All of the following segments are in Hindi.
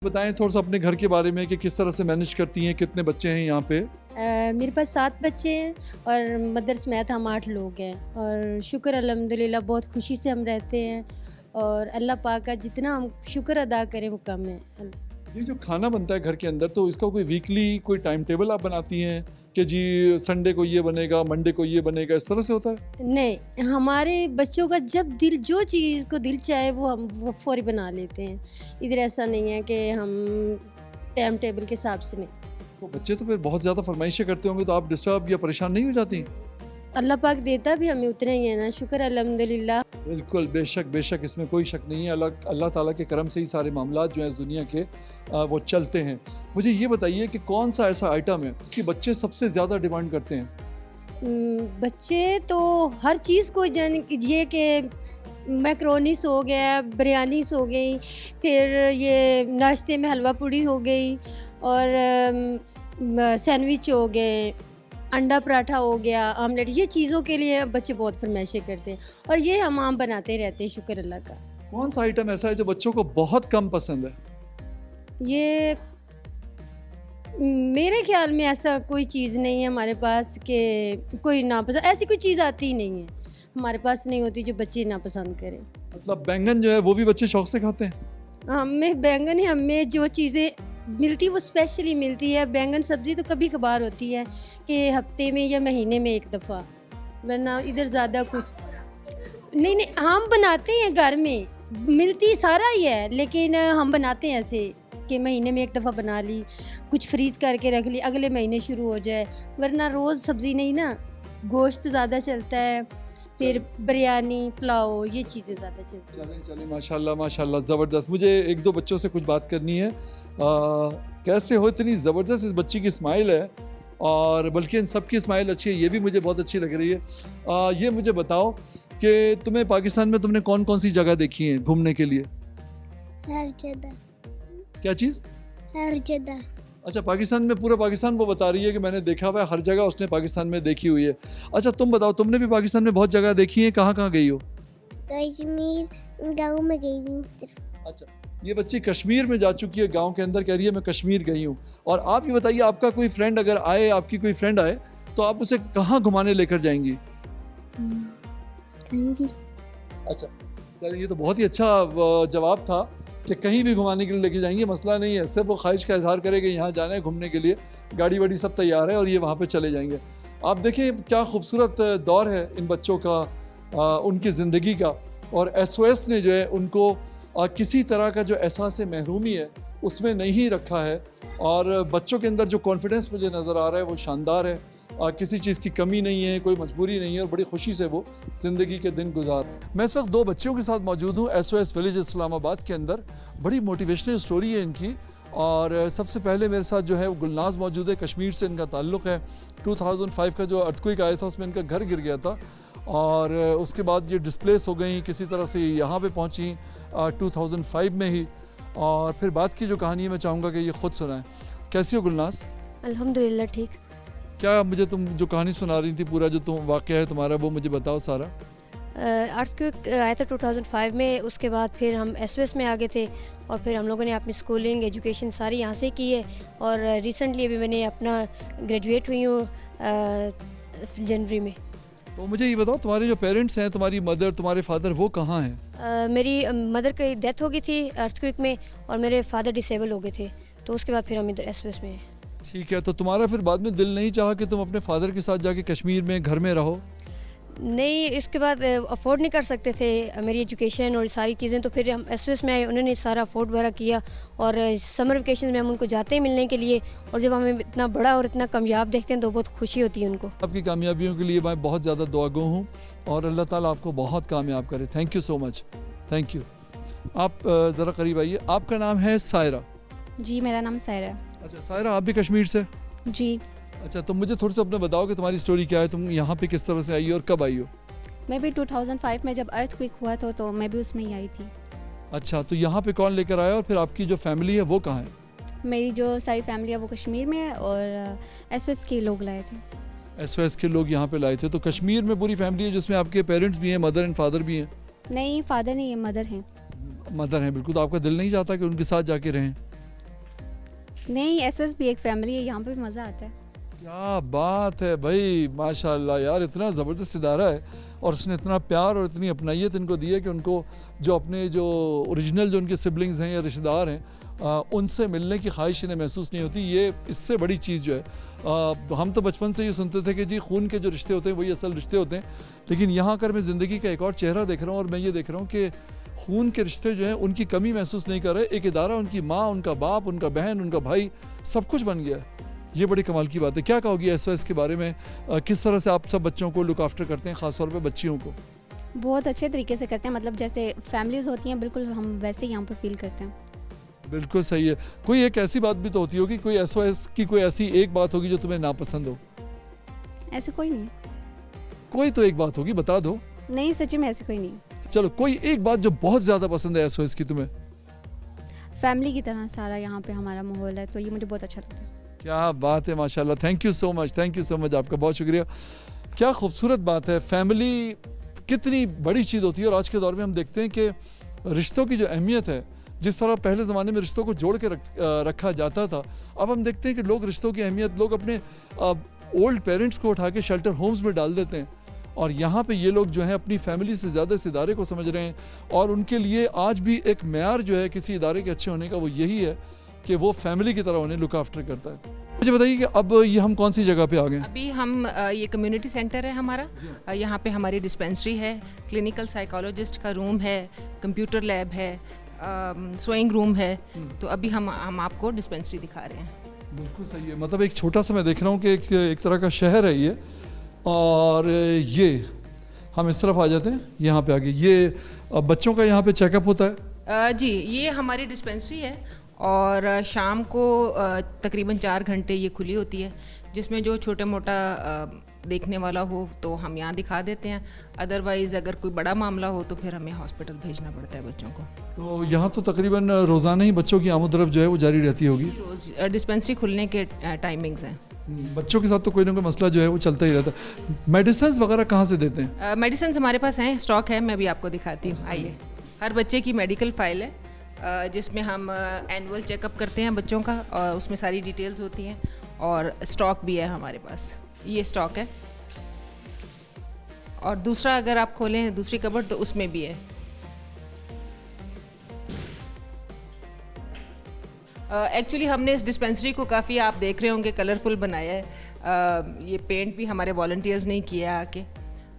बताएं थोड़ा सा अपने घर के बारे में कि किस तरह से मैनेज करती हैं, कितने बच्चे हैं यहाँ पे? मेरे पास 7 बच्चे हैं और मदर्स में हम 8 लोग हैं और शुक्र अल्हम्दुलिल्लाह बहुत खुशी से हम रहते हैं और अल्लाह पाक का जितना हम शुक्र अदा करें वो कम है। ये जो खाना बनता है घर के अंदर, तो इसका कोई वीकली कोई टाइम टेबल आप बनाती हैं कि जी संडे को ये बनेगा, मंडे को ये बनेगा, इस तरह से होता है? नहीं, हमारे बच्चों का जब दिल जो चीज़ को दिल चाहे वो फौरी बना लेते हैं। इधर ऐसा नहीं है कि हम टाइम टेबल के हिसाब से नहीं। तो बच्चे तो फिर बहुत ज़्यादा फरमाइशें करते होंगे, तो आप डिस्टर्ब या परेशान नहीं हो जाती? अल्लाह पाक देता भी हमें उतना ही है ना, शुक्र अल्हम्दुलिल्लाह। बिल्कुल, बेशक इसमें कोई शक नहीं है। अल्लाह ताला के करम से ही सारे मामलात जो हैं इस दुनिया के वो चलते हैं। मुझे ये बताइए कि कौन सा ऐसा आइटम है उसकी बच्चे सबसे ज़्यादा डिमांड करते हैं? बच्चे तो हर चीज़ को जान कीजिए कि मैक्रोनीस हो गया, बिरयानीस हो गई, फिर ये नाश्ते में हलवा पूड़ी हो गई और सैंडविच हो गए, अंडा पराठा हो गया, आमलेट, ये चीज़ों के लिए बच्चे बहुत फरमाइशें करते हैं और ये हम आम बनाते रहते हैं, शुक्र अल्लाह का। कौन सा आइटम ऐसा है जो बच्चों को बहुत कम पसंद है? ये मेरे ख्याल में ऐसा कोई चीज़ नहीं है हमारे पास कि कोई नापसंद, ऐसी कोई चीज़ आती ही नहीं है हमारे पास, नहीं होती जो बच्चे नापसंद करें। मतलब बैंगन जो है वो भी बच्चे शौक से खाते हैं? हमें बैंगन ही, हमें जो चीज़ें मिलती वो स्पेशली मिलती है। बैंगन सब्ज़ी तो कभी कभार होती है कि हफ्ते में या महीने में एक दफ़ा, वरना इधर ज़्यादा कुछ नहीं। हम बनाते हैं घर में, मिलती सारा ही है, लेकिन हम बनाते हैं ऐसे कि महीने में एक दफ़ा बना ली, कुछ फ्रीज़ करके रख ली, अगले महीने शुरू हो जाए, वरना रोज़ सब्ज़ी नहीं ना। गोश्त ज़्यादा चलता है, फिर बिरयानी, पुलाव, ये चीज़ें ज़्यादा चलती हैं। चलें माशाल्लाह ज़बरदस्त। मुझे एक दो बच्चों से कुछ बात करनी है। कैसे हो? इतनी ज़बरदस्त इस बच्ची की स्माइल है, और बल्कि इन सब की स्माइल अच्छी है, ये भी मुझे बहुत अच्छी लग रही है। ये मुझे बताओ कि तुम्हें पाकिस्तान में तुमने कौन कौन सी जगह देखी है घूमने के लिए? हर जगह। क्या चीज़? हर जगह। अच्छा, पाकिस्तान में, पूरा पाकिस्तान वो बता रही है कि मैंने देखा हुआ है, हर जगह उसने पाकिस्तान में देखी हुई है। अच्छा तुम बताओ, तुमने भी पाकिस्तान में बहुत जगह देखी है, कहाँ कहाँ गई हो? कश्मीर गाँव में गई हूँ सिर्फ। अच्छा, ये बच्ची कश्मीर में जा चुकी है, गांव के अंदर, कह रही है मैं कश्मीर गई हूँ। और आप ये बताइए, आपका कोई फ्रेंड अगर आए, आपकी कोई फ्रेंड आए, तो आप उसे कहाँ घुमाने लेकर जाएंगी? कहीं भी। अच्छा चलिए, ये तो बहुत ही अच्छा जवाब था कि कहीं भी घुमाने के लिए लेके जाएंगे, मसला नहीं है, सिर्फ वो ख्वाहिश का इजहार करें कि यहाँ जाना है घूमने के लिए, गाड़ी वाड़ी सब तैयार है और ये वहाँ पे चले जाएंगे। आप देखें क्या खूबसूरत दौर है इन बच्चों का, उनकी ज़िंदगी का, और SOS ने जो है उनको किसी तरह का जो एहसास महरूमी है उसमें नहीं रखा है, और बच्चों के अंदर जो कॉन्फिडेंस मुझे नज़र आ रहा है वो शानदार है। किसी चीज़ की कमी नहीं है, कोई मजबूरी नहीं है, और बड़ी खुशी से वो ज़िंदगी के दिन गुजार। मैं इस वक्त दो बच्चियों के साथ मौजूद हूँ SOS विलेज इस्लामाबाद के अंदर। बड़ी मोटिवेशनल स्टोरी है इनकी, और सबसे पहले मेरे साथ जो है वो गुलनाज मौजूद है, कश्मीर से इनका ताल्लुक़ है। 2005 का जो अर्थक्वेक आया था उसमें इनका घर गिर गया था, और उसके बाद ये डिस्प्लेस हो गई, किसी तरह से यहाँ पे पहुँची 2005 में ही। और फिर बात की जो कहानी है मैं चाहूँगा कि ये ख़ुद सुनाएं। कैसी हो गुलनाज? अल्हम्दुलिल्लाह ठीक। क्या मुझे तुम जो कहानी सुना रही थी, पूरा जो तुम वाक़या है तुम्हारा, वो मुझे बताओ सारा। अर्थक्वेक आया था 2005 में, उसके बाद फिर हम SOS में आ गए थे, और फिर हम लोगों ने अपनी स्कूलिंग एजुकेशन सारी यहाँ से की है, और रिसेंटली अभी मैंने अपना ग्रेजुएट हुई हूँ जनवरी में। तो मुझे ये बताओ, तुम्हारे जो पेरेंट्स हैं, तुम्हारी मदर, तुम्हारे फादर, वो कहाँ हैं? मेरी मदर की डेथ हो गई थी अर्थक्वेक में, और मेरे फादर डिसेबल हो गए थे, तो उसके बाद फिर हम इधर SOS में। ठीक है, तो तुम्हारा फिर बाद में दिल नहीं चाहा कि तुम अपने फादर के साथ जाके कश्मीर में घर में रहो? नहीं, इसके बाद अफोर्ड नहीं कर सकते थे मेरी एजुकेशन और सारी चीज़ें, तो फिर हम SOS में आए, उन्होंने सारा अफोर्ड वगैरह किया, और समर वेकेशन में हम उनको जाते हैं मिलने के लिए, और जब हमें इतना बड़ा और इतना कामयाब देखते हैं तो बहुत खुशी होती है उनको। आपकी कामयाबियों के लिए मैं बहुत ज़्यादा दुआगो हूँ, और अल्लाह ताला आपको बहुत कामयाब करे। Thank you so much, thank you. आप ज़रा करीब आइए। आपका नाम है सायरा? जी, मेरा नाम सायरा है। अच्छा सायरा, आप भी कश्मीर से? जी। अच्छा, तो मुझे थोड़ा सा अपना बताओ कि तुम्हारी स्टोरी क्या है, तुम यहाँ पे किस तरह से आई हो और कब आई हो? मैं भी 2005 में जब अर्थक्वेक हुआ था तो मैं भी उसमें ही आई थी। अच्छा, तो यहाँ पे कौन लेकर आया, और फिर आपकी जो फैमिली है वो कहाँ है? मेरी जो सारी फैमिली है वो कश्मीर में है, और SOS के लोग लाए थे। SOS के लोग यहाँ पे लाए थे? तो कश्मीर में पूरी फैमिली है जिसमें आपके पेरेंट्स भी हैं, मदर एंड फादर भी हैं? नहीं, फादर नहीं है, मदर हैं। मदर हैं, बिल्कुल। तो आपका दिल नहीं चाहता कि उनके साथ जाके रहें? नहीं, एसएस भी एक फैमिली है, यहाँ पे भी मज़ा आता है। क्या बात है भाई, माशाल्लाह यार, इतना ज़बरदस्त इदारा है और उसने इतना प्यार और इतनी अपनाइयत इनको दी है कि उनको जो अपने जो ओरिजिनल जो उनके सिबलिंग्स हैं या रिश्तेदार हैं उनसे मिलने की ख्वाहिश इन्हें महसूस नहीं होती। ये इससे बड़ी चीज़ जो है हम तो बचपन से ये सुनते थे कि जी खून के जो रिश्ते होते हैं वही असल रिश्ते होते हैं, लेकिन यहाँ कर मैं ज़िंदगी का एक और चेहरा देख रहा हूँ और मैं ये देख रहा हूँ कि खून के रिश्ते जो हैं उनकी कमी महसूस नहीं कर रहे। एक इदारा, उनकी माँ, उनका बाप, उनका बहन, उनका भाई, सब कुछ बन गया है। ये बड़ी कमाल की बात है। क्या कहोगी एसओएस के बारे में, किस तरह से आप सब बच्चों को लुक आफ्टर करते हैं, ख़ासतौर पे बच्चियों को? बहुत अच्छे तरीके से करते हैं, मतलब जैसे फैमिलीज़ होती हैं बिल्कुल हम वैसे ही यहाँ पर फील करते हैं। बिल्कुल सही है। कोई एक ऐसी बात भी तो होती होगी, कोई एसओएस की कोई ऐसी एक बात होगी जो तुम्हें नापसंद हो? ऐसे कोई नहीं, कोई तो एक बात होगी, बता दो। नहीं सच्ची में ऐसे कोई नहीं। चलो, कोई एक बात जो बहुत ज़्यादा पसंद है एसओएस की तुम्हें? फैमिली की तरह सारा यहाँ पे हमारा माहौल है, तो ये मुझे बहुत अच्छा लगता है। क्या बात है, माशाल्लाह। Thank you so much, thank you so much, आपका बहुत शुक्रिया। क्या खूबसूरत बात है। फैमिली कितनी बड़ी चीज़ होती है और आज के दौर में हम देखते हैं कि रिश्तों की जो अहमियत है, जिस तरह पहले ज़माने में रिश्तों को जोड़ के रखा जाता था, अब हम देखते हैं कि लोग रिश्तों की अहमियत, लोग अपने ओल्ड पेरेंट्स को उठा के शेल्टर होम्स में डाल देते हैं और यहाँ पे ये लोग जो हैं अपनी फैमिली से ज़्यादा इस इदारे को समझ रहे हैं और उनके लिए आज भी एक मेयार जो है किसी इदारे के अच्छे होने का वो यही है कि वो फैमिली की तरह उन्हें लुक आफ्टर करता है। मुझे बताइए कि अब ये हम कौन सी जगह पे आ गए? अभी हम ये कम्युनिटी सेंटर है हमारा, यहाँ पे हमारी डिस्पेंसरी है, क्लिनिकल साइकोलॉजिस्ट का रूम है, कंप्यूटर लैब है, सोइंग रूम है। तो अभी हम आपको डिस्पेंसरी दिखा रहे हैं। बिल्कुल सही है। मतलब एक छोटा सा मैं देख रहा हूँ कि एक तरह का शहर है ये, और ये हम इस तरफ आ जाते हैं, यहाँ पे आगे ये बच्चों का यहाँ पे चेकअप होता है। जी, ये हमारी डिस्पेंसरी है और शाम को तकरीबन 4 घंटे ये खुली होती है, जिसमें जो छोटा मोटा देखने वाला हो तो हम यहाँ दिखा देते हैं, अदरवाइज़ अगर कोई बड़ा मामला हो तो फिर हमें हॉस्पिटल भेजना पड़ता है बच्चों को। तो यहाँ तो तकरीबन रोज़ाना ही बच्चों की आमद-रफ़्त जो है वो जारी रहती होगी? रोज़ डिस्पेंसरी खुलने के टाइमिंग्स हैं। बच्चों के साथ तो कोई ना कोई मसला जो है वो चलता ही रहता है। मेडिसिन वगैरह कहाँ से देते हैं? मेडिसिन हमारे पास हैं, स्टॉक है, मैं भी आपको दिखाती हूँ। आइए, हर बच्चे की मेडिकल फ़ाइल है जिसमें हम एनुअल चेकअप करते हैं बच्चों का और उसमें सारी डिटेल्स होती हैं और स्टॉक भी है हमारे पास। ये स्टॉक है और दूसरा अगर आप खोलें दूसरी कबर्ड तो उसमें भी है। एक्चुअली हमने इस डिस्पेंसरी को काफ़ी, आप देख रहे होंगे, कलरफुल बनाया है। ये पेंट भी हमारे वॉलंटियर्स ने किया आके।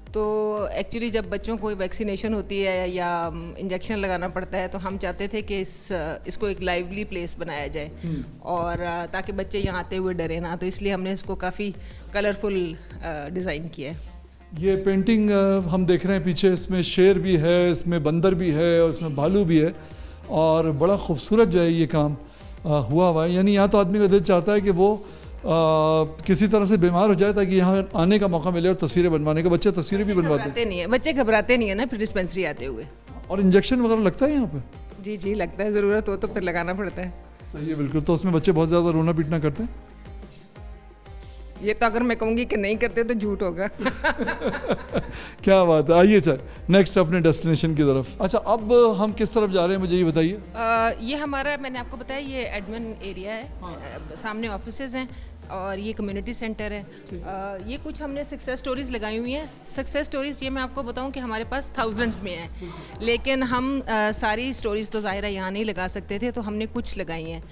तो एक्चुअली जब बच्चों को वैक्सीनेशन होती है या इंजेक्शन लगाना पड़ता है तो हम चाहते थे कि इसको एक लाइवली प्लेस बनाया जाए और ताकि बच्चे यहाँ आते हुए डरे ना, तो इसलिए हमने इसको काफ़ी कलरफुल डिज़ाइन किया है। ये पेंटिंग हम देख रहे हैं पीछे, इसमें शेर भी है, इसमें बंदर भी है और इसमें भालू भी है और बड़ा खूबसूरत जो है ये काम हुआ हुआ है। यानी यहाँ तो आदमी का दिल चाहता है कि वो किसी तरह से बीमार हो जाए ताकि यहाँ आने का मौका मिले और तस्वीरें बनवाने का। बच्चे तस्वीरें भी बनवाते नहीं है, बच्चे घबराते नहीं है ना फिर डिस्पेंसरी आते हुए। और इंजेक्शन वगैरह लगता है यहाँ पे? जी जी लगता है, ज़रूरत हो तो फिर लगाना पड़ता है। सही है, बिल्कुल। तो उसमें बच्चे बहुत ज़्यादा रोना पीटना करते हैं? ये तो अगर मैं कहूँगी कि नहीं करते तो झूठ होगा। क्या बात है। आइए सर, नेक्स्ट अपने डेस्टिनेशन की तरफ। अच्छा, अब हम किस तरफ जा रहे हैं, मुझे ये बताइए। ये हमारा, मैंने आपको बताया, ये एडमिन एरिया है, सामने ऑफिसेज हैं और ये कम्युनिटी सेंटर है। ये कुछ हमने सक्सेस स्टोरीज़ लगाई हुई हैं। सक्सेस स्टोरीज़ ये मैं आपको बताऊं कि हमारे पास थाउजेंड्स में हैं, लेकिन हम सारी स्टोरीज़ तो ज़ाहिर है यहाँ नहीं लगा सकते थे, तो हमने कुछ लगाई हैं।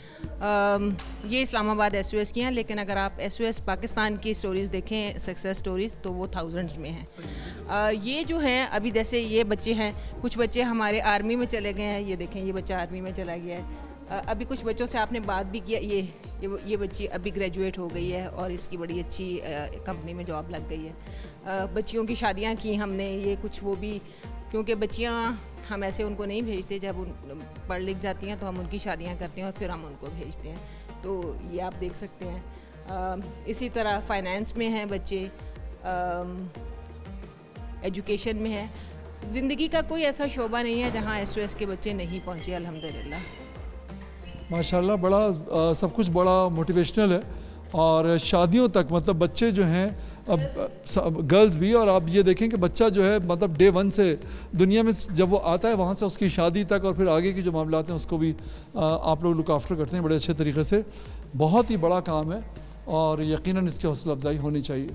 ये इस्लामाबाद एसओएस की हैं, लेकिन अगर आप एसओएस पाकिस्तान की स्टोरीज़ देखें, सक्सेस स्टोरीज़, तो वो थाउजेंड्स में हैं। ये जो हैं अभी, जैसे ये बच्चे हैं, कुछ बच्चे हमारे आर्मी में चले गए हैं। ये देखें, ये बच्चा आर्मी में चला गया है। अभी कुछ बच्चों से आपने बात भी किया, ये बच्ची अभी ग्रेजुएट हो गई है और इसकी बड़ी अच्छी कंपनी में जॉब लग गई है। बच्चियों की शादियां की हमने, ये कुछ वो भी, क्योंकि बच्चियां हम ऐसे उनको नहीं भेजते, जब उन पढ़ लिख जाती हैं तो हम उनकी शादियां करते हैं और फिर हम उनको भेजते हैं। तो ये आप देख सकते हैं। इसी तरह फाइनेंस में हैं बच्चे, एजुकेशन में है। ज़िंदगी का कोई ऐसा शोबा नहीं है जहाँ एसओएस के बच्चे नहीं पहुँचे, अल्हम्दुलिल्लाह। माशाल्लाह, बड़ा सब कुछ बड़ा मोटिवेशनल है और शादियों तक, मतलब बच्चे जो हैं अब गर्ल्स भी, और आप ये देखें कि बच्चा जो है मतलब डे 1 से दुनिया में जब वो आता है वहाँ से उसकी शादी तक और फिर आगे की जो मामलात हैं उसको भी आप लोग लुक आफ्टर करते हैं बड़े अच्छे तरीके से। बहुत ही बड़ा काम है और यकीनन इसकी हौसला अफजाई होनी चाहिए।